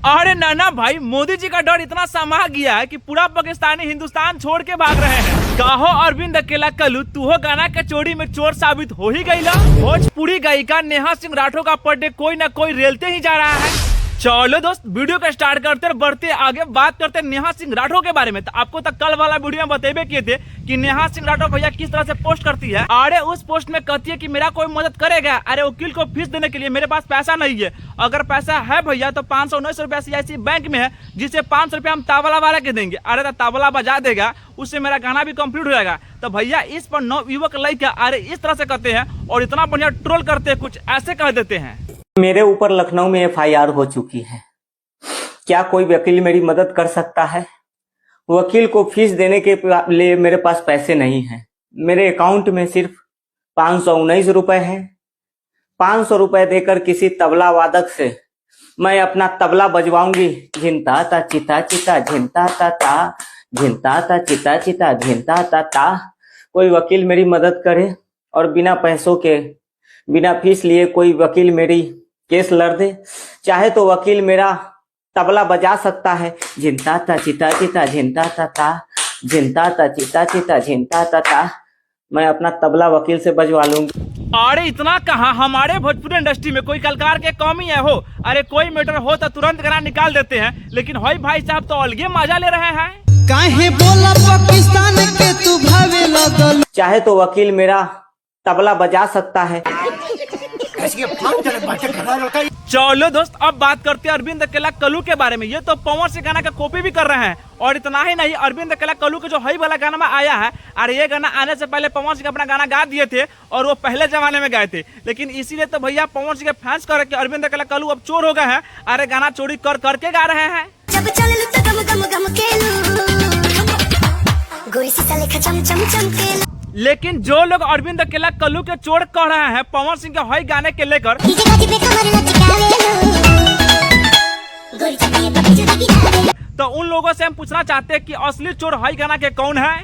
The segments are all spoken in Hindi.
अरे नाना भाई, मोदी जी का डर इतना समा गया है कि पूरा पाकिस्तानी हिंदुस्तान छोड़ के भाग रहे हैं। कहो अरविंद अकेला कलू, तू हो गाना के चोरी में चोर साबित हो ही गई ला। भोजपुरी गायिका नेहा सिंह राठौर का बर्थडे कोई ना कोई रेलते ही जा रहा है। चलो दोस्त, वीडियो को स्टार्ट करते और बढ़ते आगे बात करते नेहा सिंह राठौर के बारे में। तो आपको तो कल वाला वीडियो में बतेबे किए थे कि नेहा सिंह राठौर भैया किस तरह से पोस्ट करती है। अरे उस पोस्ट में कहती है कि मेरा कोई मदद करेगा, अरे वकील को फीस देने के लिए मेरे पास पैसा नहीं है। अगर पैसा है भैया तो 519 रुपया CIC बैंक में है, जिससे 500 रुपया हम तावला वाला के देंगे। अरे तो तावला बजा देगा, उससे मेरा गाना भी कंप्लीट हो जाएगा। तो भैया इस पर नवयुवक लड़का अरे इस तरह से कहते हैं और इतना बढ़िया ट्रोल करते हैं, कुछ ऐसे कह देते हैं। मेरे ऊपर लखनऊ में FIR हो चुकी है। क्या कोई वकील मेरी मदद कर सकता है? वकील को फीस देने के लिए मेरे पास पैसे नहीं हैं। मेरे अकाउंट में सिर्फ 519 रुपए हैं। 500 रुपए देकर किसी तबला वादक से मैं अपना तबला बजवाऊंगी। झिनता ता चिता चिता झिनता ता ता, झिनता ता चिता चिता झिनता ता ता। कोई वकील मेरी मदद करे और बिना पैसों के, बिना फीस लिए कोई वकील मेरी केस लड़ दे। चाहे तो वकील मेरा तबला बजा सकता है। झिनता ता चिता चिता झिनता ता ता, झिनता ता चिता चिता झिनता ता ता। मैं अपना तबला वकील से बजवा लूंगी। अरे इतना कहाँ, हमारे भोजपुरी इंडस्ट्री में कोई कलाकार के कमी है हो। अरे कोई मैटर हो तो तुरंत गाना निकाल देते हैं, लेकिन होई भाई साहब तो अलगे मजा ले रहे हैं। काहे बोला पाकिस्तान के तू भावे लगल। चाहे तो वकील मेरा तबला बजा सकता है। चलो दोस्त, अब बात करते हैं अरविंद अकेला कल्लू के बारे में। ये तो पवन सिंह गाना का कॉपी भी कर रहे हैं। और इतना ही नहीं, अरविंद अकेला कल्लू के जो हई वाला गाना में आया है, अरे ये गाना आने से पहले पवन सिंह अपना गाना गा दिए थे और वो पहले जमाने में गाए थे। लेकिन इसीलिए तो भैया पवन सिंह के फैंस कर के अरविंद अकेला कल्लू अब चोर हो गए हैं। अरे गाना चोरी कर करके गा रहे हैं। जब चललू त गम गम गम केलू, गोरी सी लेखा चम चम चम केलू। लेकिन जो लोग अरविंद अकेला कल्लू के चोर कह रहे हैं पवन सिंह के हई गाने के लेकर, तो उन लोगों से हम पूछना चाहते हैं कि असली चोर हई गाना के कौन है।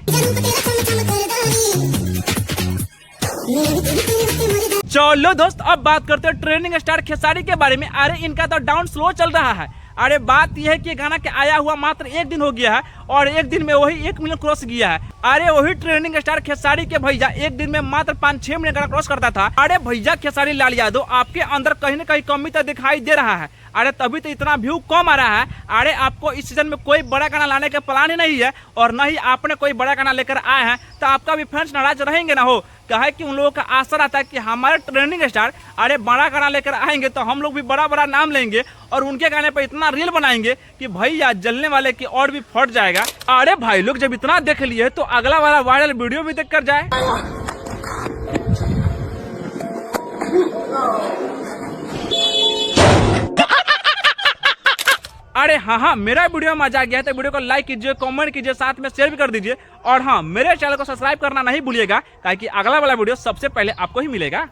चलो दोस्त, अब बात करते हैं ट्रेंडिंग स्टार खेसारी के बारे में। अरे इनका तो डाउन स्लो चल रहा है। अरे बात यह है कि गाना के आया हुआ मात्र 1 दिन हो गया है और 1 दिन में वही 1 मिलियन क्रॉस किया है। अरे वही ट्रेंडिंग स्टार खेसारी के भैया 1 दिन में मात्र 5-6 मिलियन गाना क्रॉस करता था। अरे भैया खेसारी लाल यादव, आपके अंदर कहीं न कहीं कमी तो दिखाई दे रहा है। अरे तभी तो इतना व्यू कम आ रहा है। अरे आपको इस सीजन में कोई बड़ा गाना लाने का प्लान ही नहीं है और न ही आपने कोई बड़ा गाना लेकर आए हैं, तो आपका भी फैंस नाराज रहेंगे ना हो। कहे कि उन लोगों का आशा रहता है कि हमारे ट्रेंडिंग स्टार अरे बड़ा गाना लेकर आएंगे तो हम लोग भी बड़ा बड़ा नाम लेंगे और उनके गाने पर इतना रील बनाएंगे कि भैया जलने वाले की और भी फट जाएगा। अरे भाई लोग, जब इतना देख लिए तो अगला वाला वायरल वीडियो भी देख कर जाए। अरे हाँ, मेरा वीडियो में मजा आ गया है तो वीडियो को लाइक कीजिए, कमेंट कीजिए, साथ में शेयर भी कर दीजिए। और हाँ, मेरे चैनल को सब्सक्राइब करना नहीं भूलिएगा, ताकि अगला वाला वीडियो सबसे पहले आपको ही मिलेगा।